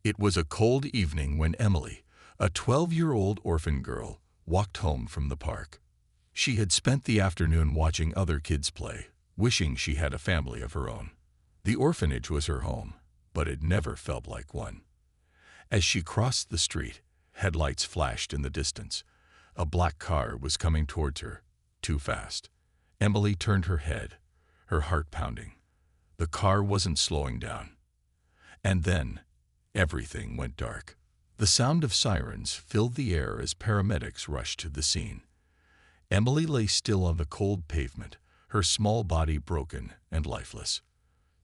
It was a cold evening when Emily, a 12-year-old orphan girl, walked home from the park. She had spent the afternoon watching other kids play, wishing she had a family of her own. The orphanage was her home, but it never felt like one. As she crossed the street, headlights flashed in the distance. A black car was coming towards her, too fast. Emily turned her head, her heart pounding. The car wasn't slowing down. And then, everything went dark. The sound of sirens filled the air as paramedics rushed to the scene. Emily lay still on the cold pavement, her small body broken and lifeless.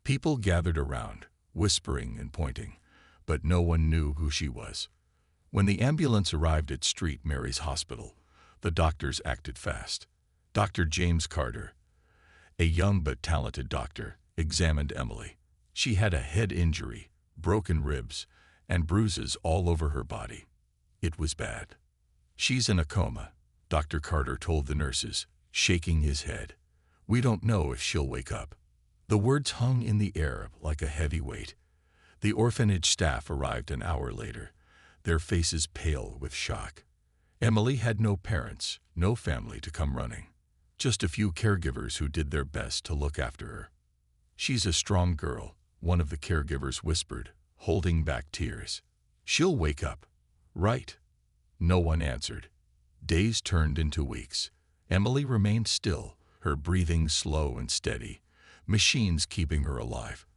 People gathered around, whispering and pointing, but no one knew who she was. When the ambulance arrived at St. Mary's Hospital, the doctors acted fast. Dr. James Carter, a young but talented doctor, examined Emily. She had a head injury, broken ribs, and bruises all over her body. It was bad. "She's in a coma," Dr. Carter told the nurses, shaking his head. "We don't know if she'll wake up." The words hung in the air like a heavy weight. The orphanage staff arrived an hour later, their faces pale with shock. Emily had no parents, no family to come running. Just a few caregivers who did their best to look after her. "She's a strong girl," one of the caregivers whispered, holding back tears. "She'll wake up, right?" No one answered. Days turned into weeks. Emily remained still, her breathing slow and steady, machines keeping her alive.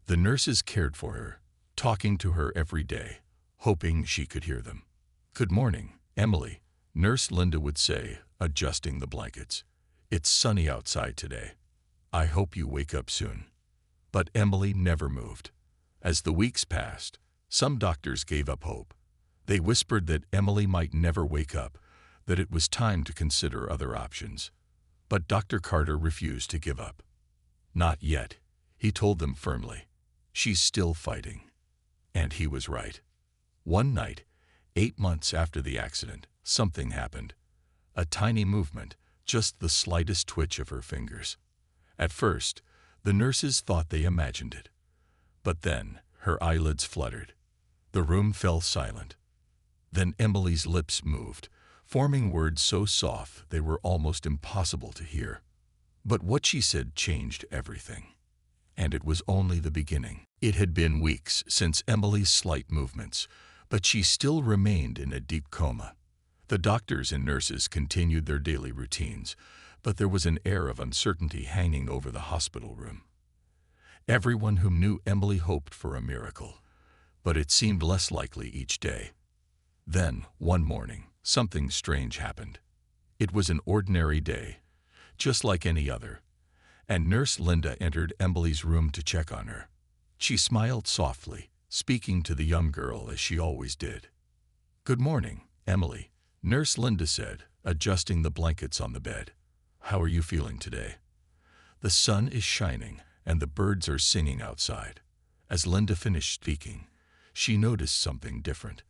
The nurses cared for her, talking to her every day, hoping she could hear them. "Good morning, Emily," Nurse Linda would say, adjusting the blankets. "It's sunny outside today. I hope you wake up soon." But Emily never moved. As the weeks passed, some doctors gave up hope. They whispered that Emily might never wake up, that it was time to consider other options. But Dr. Carter refused to give up. "Not yet," he told them firmly. "She's still fighting." And he was right. One night, 8 months after the accident, something happened. A tiny movement, just the slightest twitch of her fingers. At first, the nurses thought they imagined it. But then, her eyelids fluttered. The room fell silent. Then Emily's lips moved, forming words so soft they were almost impossible to hear. But what she said changed everything. And it was only the beginning. It had been weeks since Emily's slight movements, but she still remained in a deep coma. The doctors and nurses continued their daily routines, but there was an air of uncertainty hanging over the hospital room. Everyone who knew Emily hoped for a miracle, but it seemed less likely each day. Then, one morning, something strange happened. It was an ordinary day, just like any other, and Nurse Linda entered Emily's room to check on her. She smiled softly, speaking to the young girl as she always did. "Good morning, Emily," Nurse Linda said, adjusting the blankets on the bed. "How are you feeling today?" "The sun is shining, and the birds are singing outside." As Linda finished speaking, she noticed something different.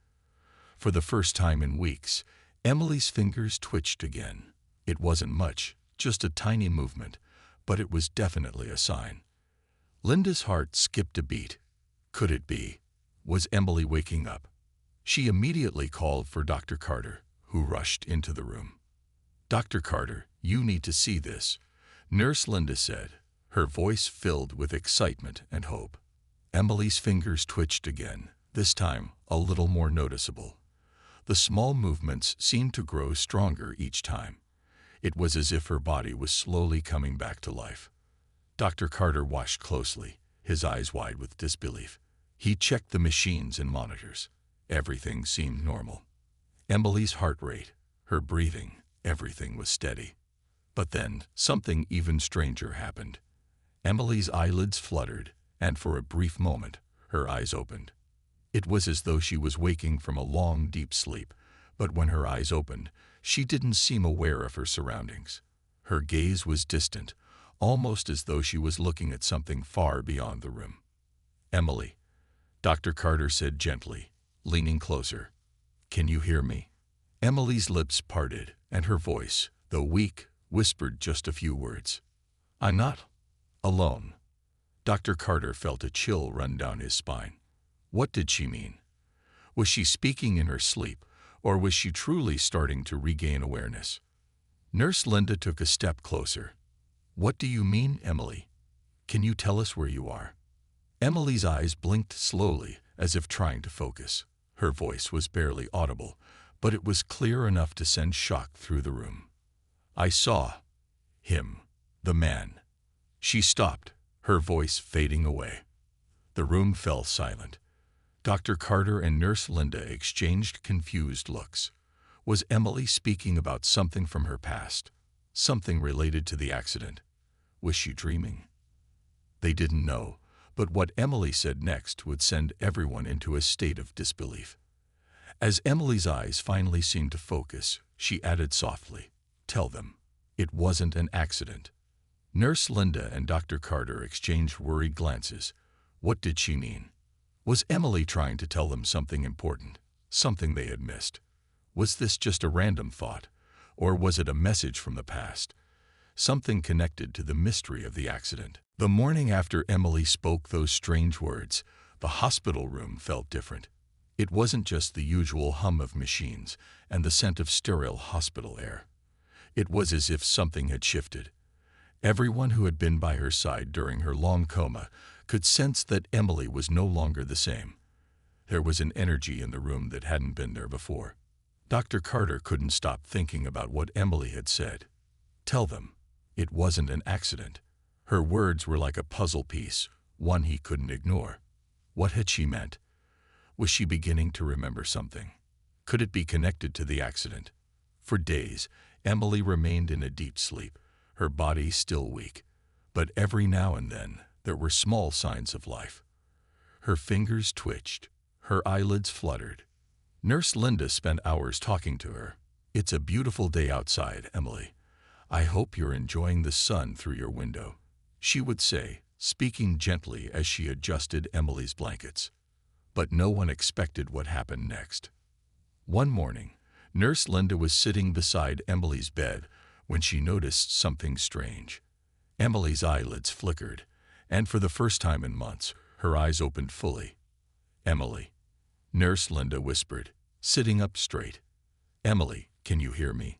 For the first time in weeks, Emily's fingers twitched again. It wasn't much, just a tiny movement, but it was definitely a sign. Linda's heart skipped a beat. Could it be? Was Emily waking up? She immediately called for Dr. Carter, who rushed into the room. "Dr. Carter, you need to see this," Nurse Linda said, her voice filled with excitement and hope. Emily's fingers twitched again, this time a little more noticeable. The small movements seemed to grow stronger each time. It was as if her body was slowly coming back to life. Dr. Carter watched closely, his eyes wide with disbelief. He checked the machines and monitors. Everything seemed normal. Emily's heart rate, her breathing, everything was steady. But then, something even stranger happened. Emily's eyelids fluttered, and for a brief moment, her eyes opened. It was as though she was waking from a long, deep sleep, but when her eyes opened, she didn't seem aware of her surroundings. Her gaze was distant, almost as though she was looking at something far beyond the room. "Emily," Dr. Carter said gently, leaning closer. "Can you hear me?" Emily's lips parted, and her voice, though weak, whispered just a few words. "I'm not alone." Dr. Carter felt a chill run down his spine. What did she mean? Was she speaking in her sleep, or was she truly starting to regain awareness? Nurse Linda took a step closer. What do you mean, Emily? Can you tell us where you are? Emily's eyes blinked slowly, as if trying to focus. Her voice was barely audible, but it was clear enough to send shock through the room. I saw him, the man. She stopped, her voice fading away. The room fell silent. Dr. Carter and Nurse Linda exchanged confused looks. Was Emily speaking about something from her past? Something related to the accident? Was she dreaming? They didn't know, but what Emily said next would send everyone into a state of disbelief. As Emily's eyes finally seemed to focus, she added softly, "Tell them, it wasn't an accident." Nurse Linda and Dr. Carter exchanged worried glances. What did she mean? Was Emily trying to tell them something important, something they had missed? Was this just a random thought, or was it a message from the past, something connected to the mystery of the accident? The morning after Emily spoke those strange words, the hospital room felt different. It wasn't just the usual hum of machines and the scent of sterile hospital air. It was as if something had shifted. Everyone who had been by her side during her long coma could sense that Emily was no longer the same. There was an energy in the room that hadn't been there before. Dr. Carter couldn't stop thinking about what Emily had said. Tell them, it wasn't an accident. Her words were like a puzzle piece, one he couldn't ignore. What had she meant? Was she beginning to remember something? Could it be connected to the accident? For days, Emily remained in a deep sleep, her body still weak. But every now and then, there were small signs of life. Her fingers twitched, her eyelids fluttered. Nurse Linda spent hours talking to her. It's a beautiful day outside, Emily. I hope you're enjoying the sun through your window, she would say, speaking gently as she adjusted Emily's blankets. But no one expected what happened next. One morning, Nurse Linda was sitting beside Emily's bed when she noticed something strange. Emily's eyelids flickered, and for the first time in months, her eyes opened fully. Emily, Nurse Linda whispered, sitting up straight. Emily, can you hear me?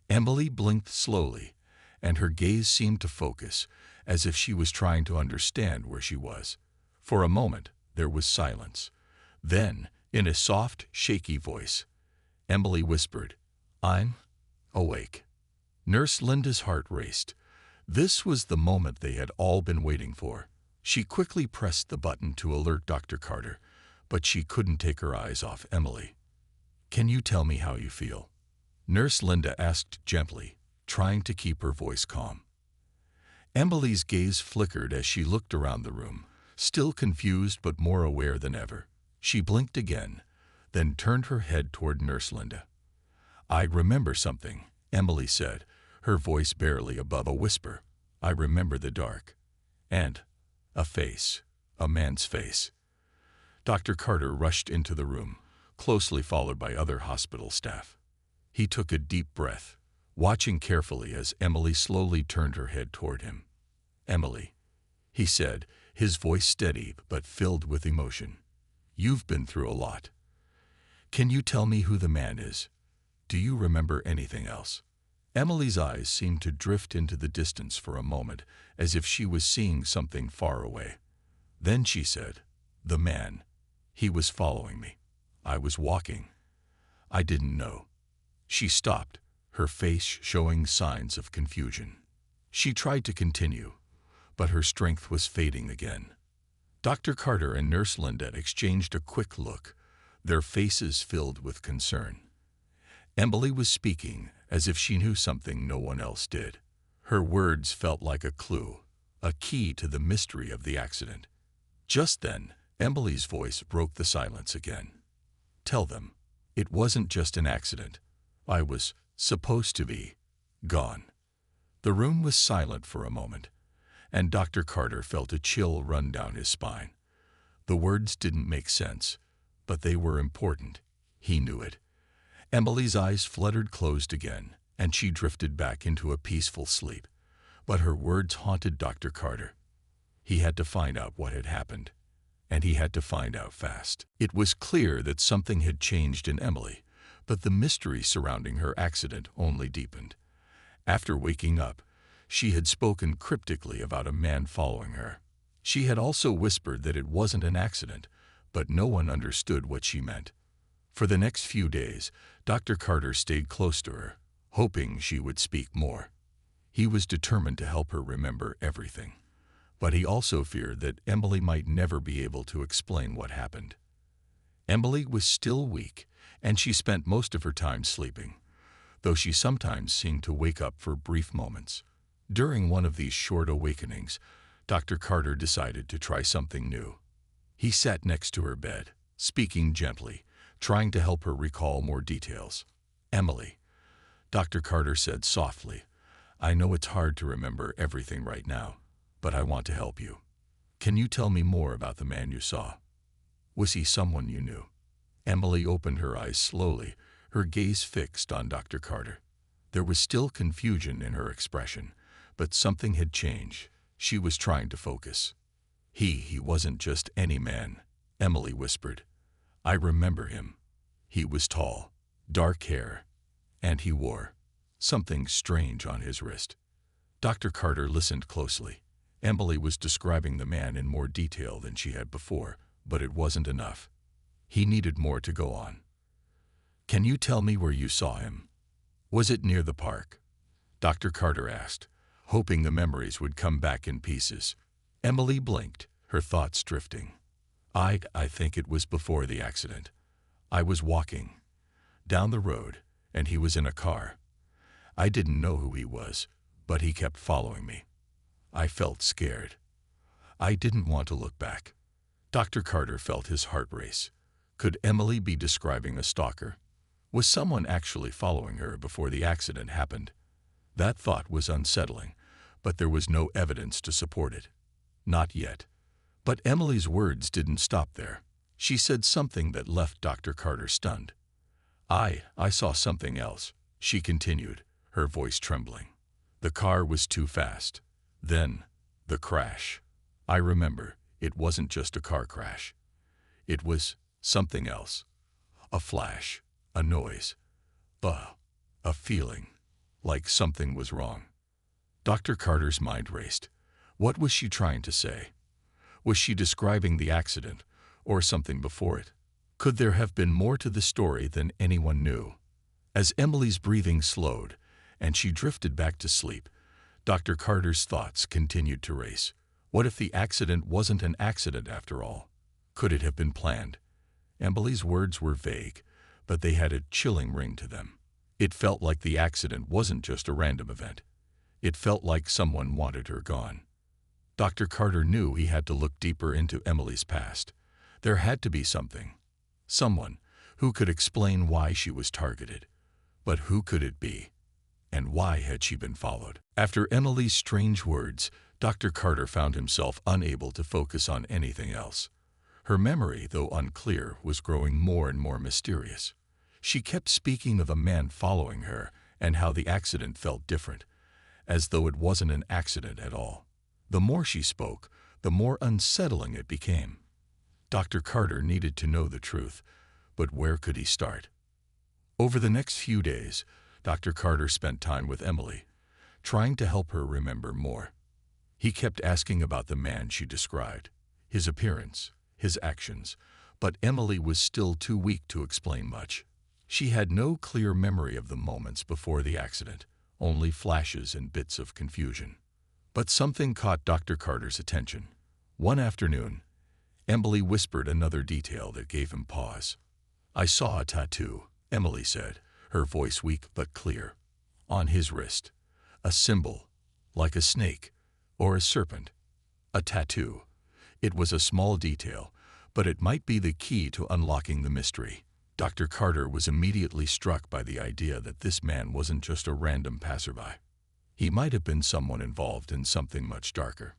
Emily blinked slowly, and her gaze seemed to focus, as if she was trying to understand where she was. For a moment, there was silence. Then, in a soft, shaky voice, Emily whispered, I'm awake. Nurse Linda's heart raced. This was the moment they had all been waiting for. She quickly pressed the button to alert Dr. Carter, but she couldn't take her eyes off Emily. Can you tell me how you feel? Nurse Linda asked gently, trying to keep her voice calm. Emily's gaze flickered as she looked around the room, still confused but more aware than ever. She blinked again, then turned her head toward Nurse Linda. I remember something, Emily said, her voice barely above a whisper. I remember the dark. And a face, a man's face. Dr. Carter rushed into the room, closely followed by other hospital staff. He took a deep breath, watching carefully as Emily slowly turned her head toward him. Emily, he said, his voice steady but filled with emotion. You've been through a lot. Can you tell me who the man is? Do you remember anything else? Emily's eyes seemed to drift into the distance for a moment, as if she was seeing something far away. Then she said, the man. He was following me. I was walking. I didn't know. She stopped, her face showing signs of confusion. She tried to continue, but her strength was fading again. Dr. Carter and Nurse Linda exchanged a quick look, their faces filled with concern. Emily was speaking as if she knew something no one else did. Her words felt like a clue, a key to the mystery of the accident. Just then, Emily's voice broke the silence again. Tell them, it wasn't just an accident. I was supposed to be gone. The room was silent for a moment, and Dr. Carter felt a chill run down his spine. The words didn't make sense, but they were important. He knew it. Emily's eyes fluttered closed again, and she drifted back into a peaceful sleep. But her words haunted Dr. Carter. He had to find out what had happened. and he had to find out fast. It was clear that something had changed in Emily, but the mystery surrounding her accident only deepened. After waking up, she had spoken cryptically about a man following her. She had also whispered that it wasn't an accident, but no one understood what she meant. For the next few days, Dr. Carter stayed close to her, hoping she would speak more. He was determined to help her remember everything, but he also feared that Emily might never be able to explain what happened. Emily was still weak, and she spent most of her time sleeping, though she sometimes seemed to wake up for brief moments. During one of these short awakenings, Dr. Carter decided to try something new. He sat next to her bed, speaking gently, trying to help her recall more details. "Emily," Dr. Carter said softly, "I know it's hard to remember everything right now, but I want to help you. Can you tell me more about the man you saw? Was he someone you knew?" Emily opened her eyes slowly, her gaze fixed on Dr. Carter. There was still confusion in her expression, but something had changed. She was trying to focus. He wasn't just any man," Emily whispered. "I remember him. He was tall, dark hair, and he wore something strange on his wrist." Dr. Carter listened closely. Emily was describing the man in more detail than she had before, but it wasn't enough. He needed more to go on. "Can you tell me where you saw him? Was it near the park?" Dr. Carter asked, hoping the memories would come back in pieces. Emily blinked, her thoughts drifting. I think it was before the accident. I was walking down the road, and he was in a car. I didn't know who he was, but he kept following me. I felt scared. I didn't want to look back." Dr. Carter felt his heart race. Could Emily be describing a stalker? Was someone actually following her before the accident happened? That thought was unsettling, but there was no evidence to support it. Not yet. But Emily's words didn't stop there. She said something that left Dr. Carter stunned. I saw something else," she continued, her voice trembling. "The car was too fast. Then, the crash. I remember, it wasn't just a car crash. It was something else. A flash, a noise, a feeling, like something was wrong." Dr. Carter's mind raced. What was she trying to say? Was she describing the accident, or something before it? Could there have been more to the story than anyone knew? As Emily's breathing slowed, and she drifted back to sleep, Dr. Carter's thoughts continued to race. What if the accident wasn't an accident after all? Could it have been planned? Emily's words were vague, but they had a chilling ring to them. It felt like the accident wasn't just a random event. It felt like someone wanted her gone. Dr. Carter knew he had to look deeper into Emily's past. There had to be something. Someone who could explain why she was targeted. But who could it be? And why had she been followed? After Emily's strange words, Dr. Carter found himself unable to focus on anything else. Her memory, though unclear, was growing more and more mysterious. She kept speaking of a man following her and how the accident felt different, as though it wasn't an accident at all. The more she spoke, the more unsettling it became. Dr. Carter needed to know the truth, but where could he start? Over the next few days, Dr. Carter spent time with Emily, trying to help her remember more. He kept asking about the man she described, his appearance, his actions, but Emily was still too weak to explain much. She had no clear memory of the moments before the accident, only flashes and bits of confusion. But something caught Dr. Carter's attention. One afternoon, Emily whispered another detail that gave him pause. "I saw a tattoo," Emily said, her voice weak but clear. "On his wrist. A symbol, like a snake or a serpent. A tattoo. It was a small detail, but it might be the key to unlocking the mystery." Dr. Carter was immediately struck by the idea that this man wasn't just a random passerby. He might have been someone involved in something much darker.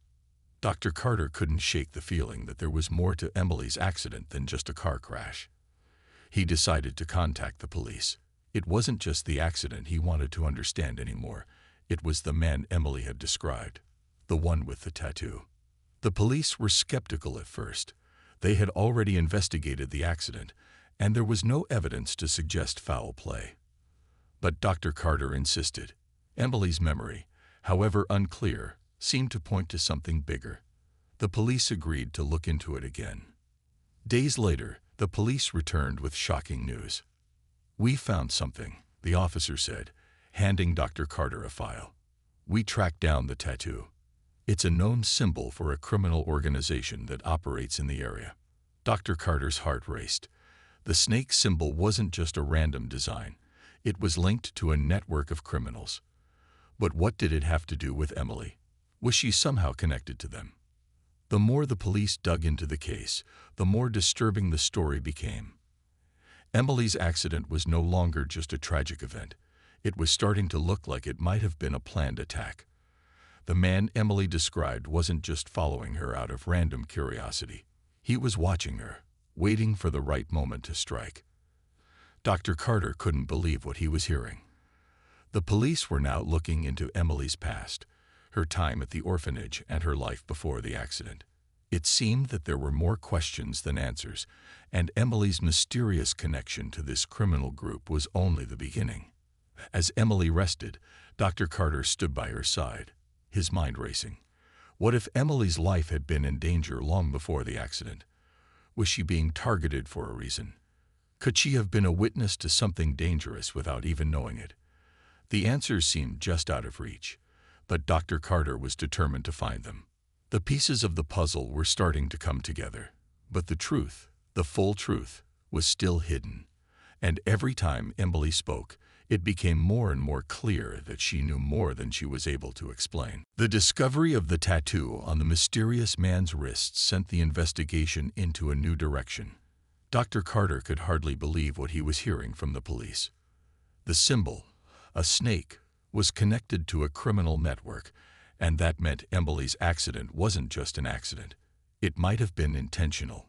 Dr. Carter couldn't shake the feeling that there was more to Emily's accident than just a car crash. He decided to contact the police. It wasn't just the accident he wanted to understand anymore. It was the man Emily had described, the one with the tattoo. The police were skeptical at first. They had already investigated the accident, and there was no evidence to suggest foul play. But Dr. Carter insisted. Emily's memory, however unclear, seemed to point to something bigger. The police agreed to look into it again. Days later, the police returned with shocking news. "We found something," the officer said, handing Dr. Carter a file. "We tracked down the tattoo. It's a known symbol for a criminal organization that operates in the area." Dr. Carter's heart raced. The snake symbol wasn't just a random design. It was linked to a network of criminals. But what did it have to do with Emily? Was she somehow connected to them? The more the police dug into the case, the more disturbing the story became. Emily's accident was no longer just a tragic event. It was starting to look like it might have been a planned attack. The man Emily described wasn't just following her out of random curiosity. He was watching her, waiting for the right moment to strike. Dr. Carter couldn't believe what he was hearing. The police were now looking into Emily's past, her time at the orphanage and her life before the accident. It seemed that there were more questions than answers, and Emily's mysterious connection to this criminal group was only the beginning. As Emily rested, Dr. Carter stood by her side, his mind racing. What if Emily's life had been in danger long before the accident? Was she being targeted for a reason? Could she have been a witness to something dangerous without even knowing it? The answers seemed just out of reach, but Dr. Carter was determined to find them. The pieces of the puzzle were starting to come together, but the truth, the full truth, was still hidden. And every time Emily spoke, it became more and more clear that she knew more than she was able to explain. The discovery of the tattoo on the mysterious man's wrist sent the investigation into a new direction. Dr. Carter could hardly believe what he was hearing from the police. The symbol, a snake, was connected to a criminal network, and that meant Emily's accident wasn't just an accident. It might have been intentional.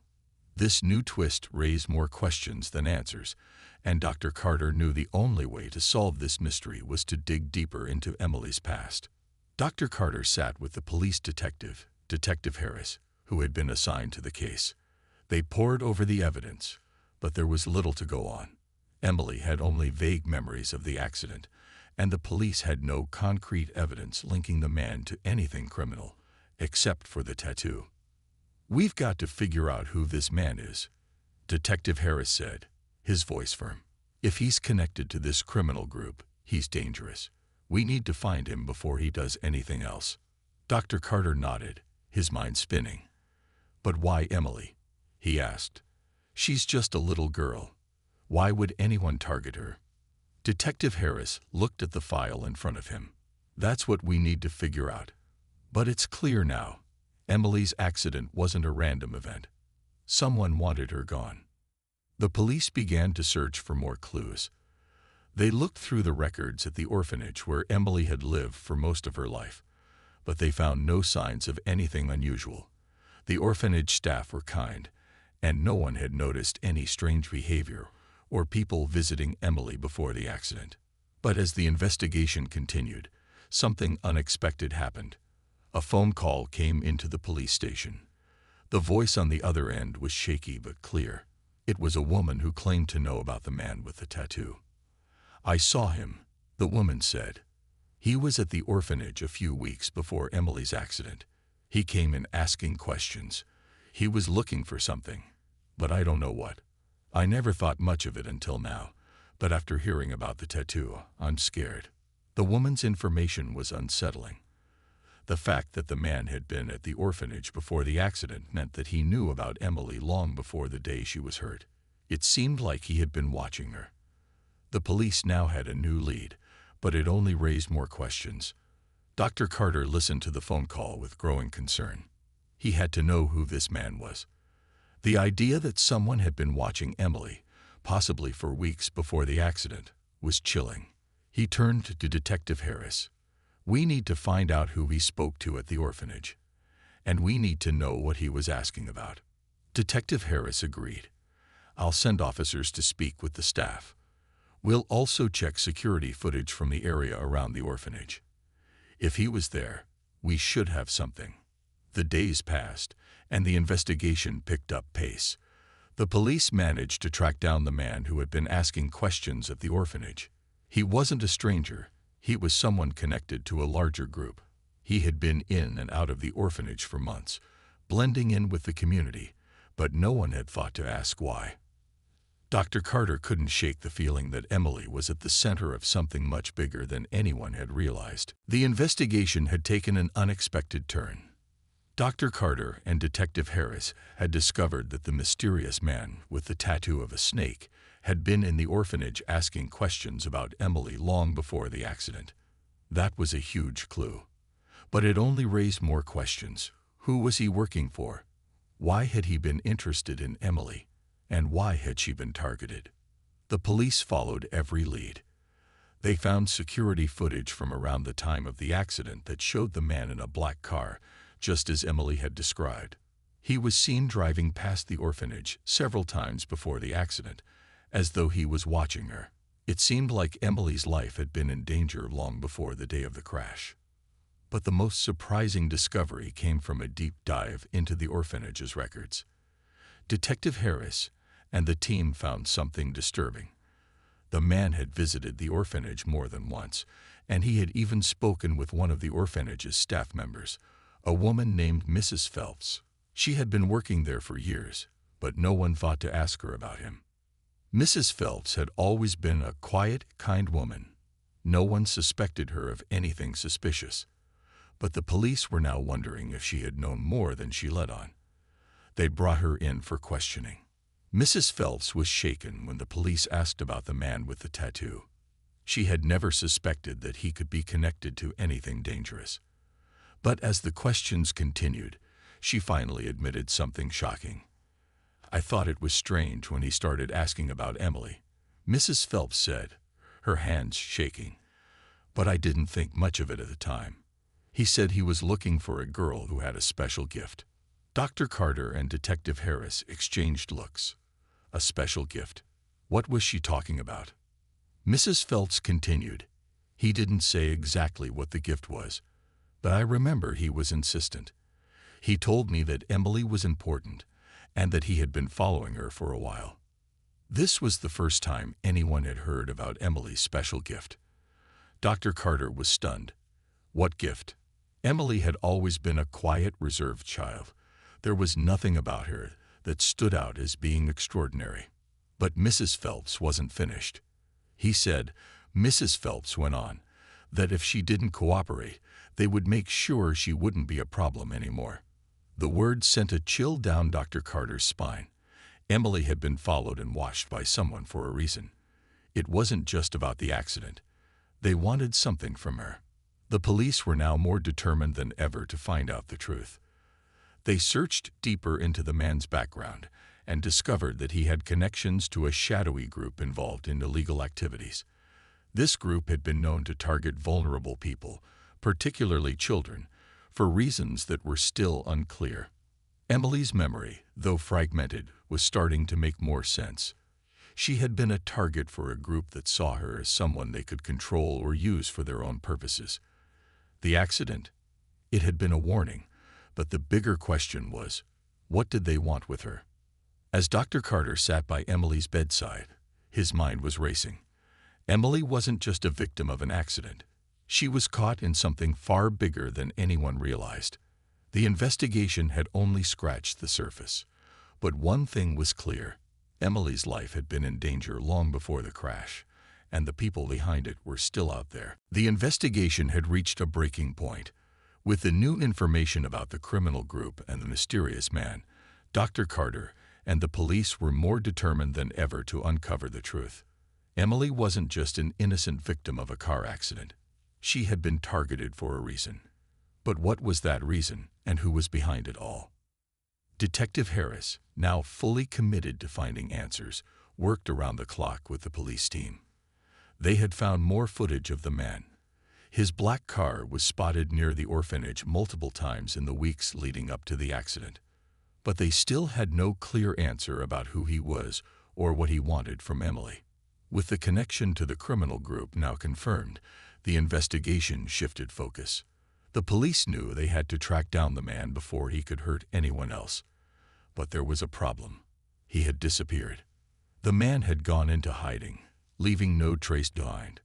This new twist raised more questions than answers, and Dr. Carter knew the only way to solve this mystery was to dig deeper into Emily's past. Dr. Carter sat with the police detective, Detective Harris, who had been assigned to the case. They pored over the evidence, but there was little to go on. Emily had only vague memories of the accident, and the police had no concrete evidence linking the man to anything criminal, except for the tattoo. "We've got to figure out who this man is," Detective Harris said, his voice firm. "If he's connected to this criminal group, he's dangerous. We need to find him before he does anything else." Dr. Carter nodded, his mind spinning. "But why Emily?" he asked. "She's just a little girl. Why would anyone target her?" Detective Harris looked at the file in front of him. "That's what we need to figure out. But it's clear now. Emily's accident wasn't a random event. Someone wanted her gone." The police began to search for more clues. They looked through the records at the orphanage where Emily had lived for most of her life, but they found no signs of anything unusual. The orphanage staff were kind, and no one had noticed any strange behavior or people visiting Emily before the accident. But as the investigation continued, something unexpected happened. A phone call came into the police station. The voice on the other end was shaky but clear. It was a woman who claimed to know about the man with the tattoo. "I saw him," the woman said. "He was at the orphanage a few weeks before Emily's accident. He came in asking questions. He was looking for something, but I don't know what. I never thought much of it until now, but after hearing about the tattoo, I'm scared." The woman's information was unsettling. The fact that the man had been at the orphanage before the accident meant that he knew about Emily long before the day she was hurt. It seemed like he had been watching her. The police now had a new lead, but it only raised more questions. Dr. Carter listened to the phone call with growing concern. He had to know who this man was. The idea that someone had been watching Emily, possibly for weeks before the accident, was chilling. He turned to Detective Harris. "We need to find out who he spoke to at the orphanage, and we need to know what he was asking about." Detective Harris agreed. "I'll send officers to speak with the staff. We'll also check security footage from the area around the orphanage. If he was there, we should have something." The days passed, and the investigation picked up pace. The police managed to track down the man who had been asking questions at the orphanage. He wasn't a stranger. He was someone connected to a larger group. He had been in and out of the orphanage for months, blending in with the community, but no one had thought to ask why. Dr. Carter couldn't shake the feeling that Emily was at the center of something much bigger than anyone had realized. The investigation had taken an unexpected turn. Dr. Carter and Detective Harris had discovered that the mysterious man with the tattoo of a snake had been in the orphanage asking questions about Emily long before the accident. That was a huge clue. But it only raised more questions. Who was he working for? Why had he been interested in Emily? And why had she been targeted? The police followed every lead. They found security footage from around the time of the accident that showed the man in a black car, just as Emily had described. He was seen driving past the orphanage several times before the accident, as though he was watching her. It seemed like Emily's life had been in danger long before the day of the crash. But the most surprising discovery came from a deep dive into the orphanage's records. Detective Harris and the team found something disturbing. The man had visited the orphanage more than once, and he had even spoken with one of the orphanage's staff members, a woman named Mrs. Phelps. She had been working there for years, but no one thought to ask her about him. Mrs. Phelps had always been a quiet, kind woman. No one suspected her of anything suspicious. But the police were now wondering if she had known more than she let on. They brought her in for questioning. Mrs. Phelps was shaken when the police asked about the man with the tattoo. She had never suspected that he could be connected to anything dangerous. But as the questions continued, she finally admitted something shocking. "I thought it was strange when he started asking about Emily," Mrs. Phelps said, her hands shaking. "But I didn't think much of it at the time. He said he was looking for a girl who had a special gift." Dr. Carter and Detective Harris exchanged looks. A special gift? What was she talking about? Mrs. Phelps continued. "He didn't say exactly what the gift was, but I remember he was insistent. He told me that Emily was important and that he had been following her for a while." This was the first time anyone had heard about Emily's special gift. Dr. Carter was stunned. What gift? Emily had always been a quiet, reserved child. There was nothing about her that stood out as being extraordinary. But Mrs. Phelps wasn't finished. He said, Mrs. Phelps went on, that if she didn't cooperate, they would make sure she wouldn't be a problem anymore. The word sent a chill down Dr. Carter's spine. Emily had been followed and watched by someone for a reason. It wasn't just about the accident. They wanted something from her. The police were now more determined than ever to find out the truth. They searched deeper into the man's background and discovered that he had connections to a shadowy group involved in illegal activities. This group had been known to target vulnerable people, particularly children, for reasons that were still unclear. Emily's memory, though fragmented, was starting to make more sense. She had been a target for a group that saw her as someone they could control or use for their own purposes. The accident? It had been a warning, but the bigger question was, what did they want with her? As Dr. Carter sat by Emily's bedside, his mind was racing. Emily wasn't just a victim of an accident. She was caught in something far bigger than anyone realized. The investigation had only scratched the surface. But one thing was clear. Emily's life had been in danger long before the crash, and the people behind it were still out there. The investigation had reached a breaking point. With the new information about the criminal group and the mysterious man, Dr. Carter and the police were more determined than ever to uncover the truth. Emily wasn't just an innocent victim of a car accident. She had been targeted for a reason. But what was that reason, and who was behind it all? Detective Harris, now fully committed to finding answers, worked around the clock with the police team. They had found more footage of the man. His black car was spotted near the orphanage multiple times in the weeks leading up to the accident. But they still had no clear answer about who he was or what he wanted from Emily. With the connection to the criminal group now confirmed, the investigation shifted focus. The police knew they had to track down the man before he could hurt anyone else. But there was a problem. He had disappeared. The man had gone into hiding, leaving no trace behind.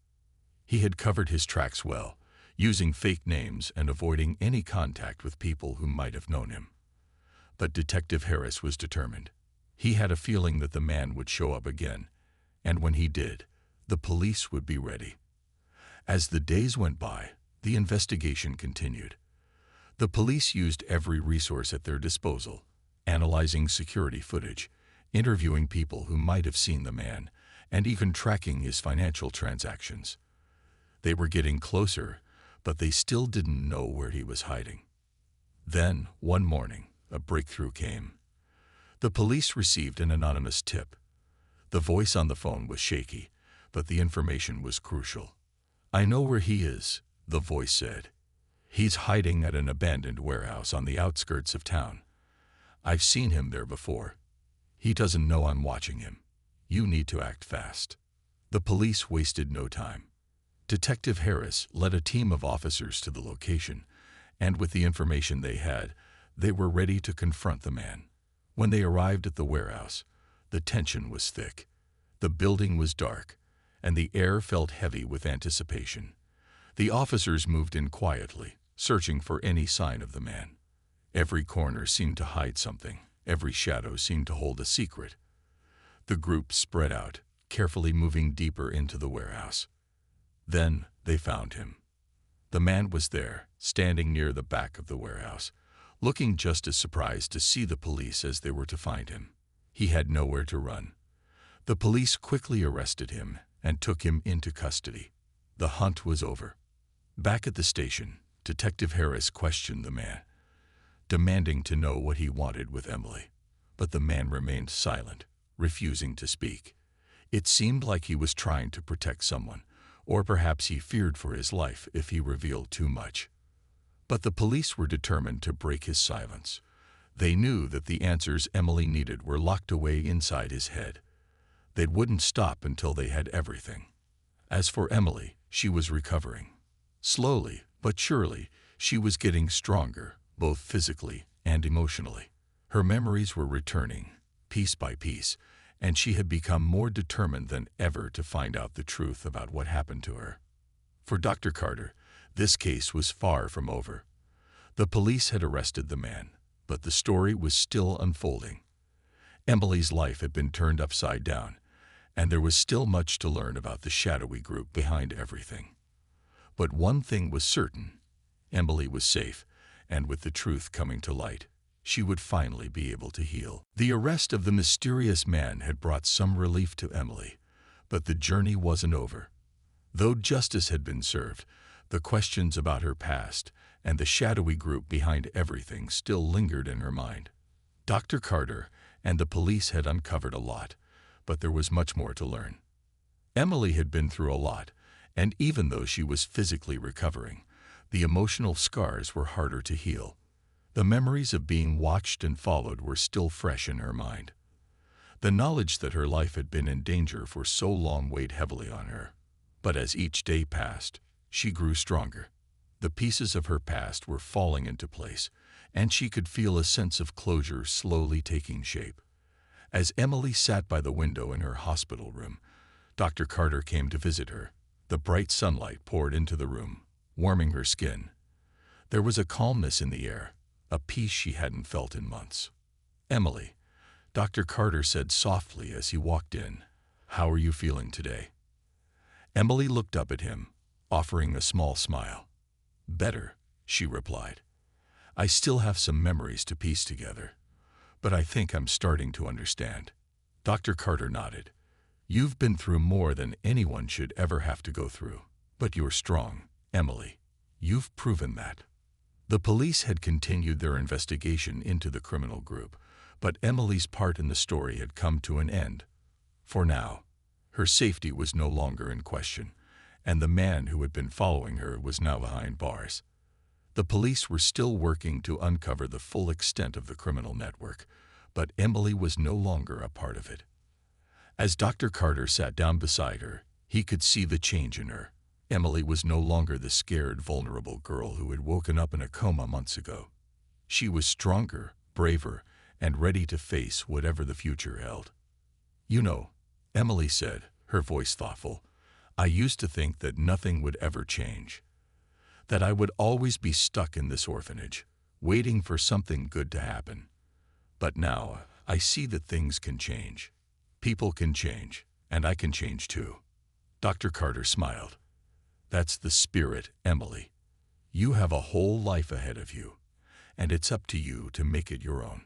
He had covered his tracks well, using fake names and avoiding any contact with people who might have known him. But Detective Harris was determined. He had a feeling that the man would show up again, and when he did, the police would be ready. As the days went by, the investigation continued. The police used every resource at their disposal, analyzing security footage, interviewing people who might have seen the man, and even tracking his financial transactions. They were getting closer, but they still didn't know where he was hiding. Then, one morning, a breakthrough came. The police received an anonymous tip. The voice on the phone was shaky, but the information was crucial. "I know where he is," the voice said. "He's hiding at an abandoned warehouse on the outskirts of town. I've seen him there before. He doesn't know I'm watching him. You need to act fast." The police wasted no time. Detective Harris led a team of officers to the location, and with the information they had, they were ready to confront the man. When they arrived at the warehouse, the tension was thick. The building was dark, and the air felt heavy with anticipation. The officers moved in quietly, searching for any sign of the man. Every corner seemed to hide something. Every shadow seemed to hold a secret. The group spread out, carefully moving deeper into the warehouse. Then they found him. The man was there, standing near the back of the warehouse, looking just as surprised to see the police as they were to find him. He had nowhere to run. The police quickly arrested him and took him into custody. The hunt was over. Back at the station, Detective Harris questioned the man, demanding to know what he wanted with Emily. But the man remained silent, refusing to speak. It seemed like he was trying to protect someone, or perhaps he feared for his life if he revealed too much. But the police were determined to break his silence. They knew that the answers Emily needed were locked away inside his head. They wouldn't stop until they had everything. As for Emily, she was recovering. Slowly, but surely, she was getting stronger, both physically and emotionally. Her memories were returning, piece by piece, and she had become more determined than ever to find out the truth about what happened to her. For Dr. Carter, this case was far from over. The police had arrested the man, but the story was still unfolding. Emily's life had been turned upside down, and there was still much to learn about the shadowy group behind everything. But one thing was certain: Emily was safe, and with the truth coming to light, she would finally be able to heal. The arrest of the mysterious man had brought some relief to Emily, but the journey wasn't over. Though justice had been served, the questions about her past and the shadowy group behind everything still lingered in her mind. Dr. Carter and the police had uncovered a lot, but there was much more to learn. Emily had been through a lot, and even though she was physically recovering, the emotional scars were harder to heal. The memories of being watched and followed were still fresh in her mind. The knowledge that her life had been in danger for so long weighed heavily on her. But as each day passed, she grew stronger. The pieces of her past were falling into place, and she could feel a sense of closure slowly taking shape. As Emily sat by the window in her hospital room, Dr. Carter came to visit her. The bright sunlight poured into the room, warming her skin. There was a calmness in the air, a peace she hadn't felt in months. "Emily," Dr. Carter said softly as he walked in, "how are you feeling today?" Emily looked up at him, offering a small smile. "Better," she replied. "I still have some memories to piece together, but I think I'm starting to understand." Dr. Carter nodded. "You've been through more than anyone should ever have to go through. But you're strong, Emily. You've proven that." The police had continued their investigation into the criminal group, but Emily's part in the story had come to an end. For now, her safety was no longer in question, and the man who had been following her was now behind bars. The police were still working to uncover the full extent of the criminal network, but Emily was no longer a part of it. As Dr. Carter sat down beside her, he could see the change in her. Emily was no longer the scared, vulnerable girl who had woken up in a coma months ago. She was stronger, braver, and ready to face whatever the future held. "You know," Emily said, her voice thoughtful, "I used to think that nothing would ever change. That I would always be stuck in this orphanage, waiting for something good to happen. But now, I see that things can change. People can change, and I can change too." Dr. Carter smiled. "That's the spirit, Emily. You have a whole life ahead of you, and it's up to you to make it your own.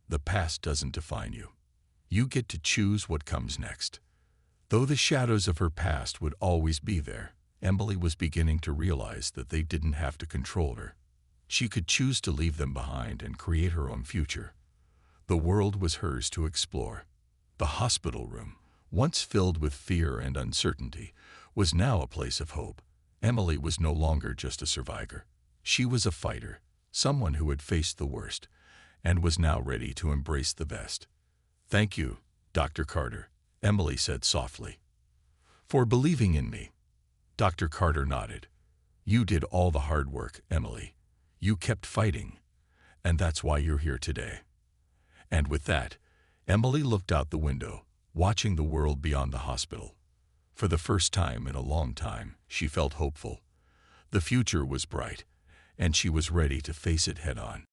The past doesn't define you. You get to choose what comes next." Though the shadows of her past would always be there, Emily was beginning to realize that they didn't have to control her. She could choose to leave them behind and create her own future. The world was hers to explore. The hospital room, once filled with fear and uncertainty, was now a place of hope. Emily was no longer just a survivor. She was a fighter, someone who had faced the worst, and was now ready to embrace the best. "Thank you, Dr. Carter," Emily said softly, "for believing in me." Dr. Carter nodded. "You did all the hard work, Emily. You kept fighting, and that's why you're here today." And with that, Emily looked out the window, watching the world beyond the hospital. For the first time in a long time, she felt hopeful. The future was bright, and she was ready to face it head on.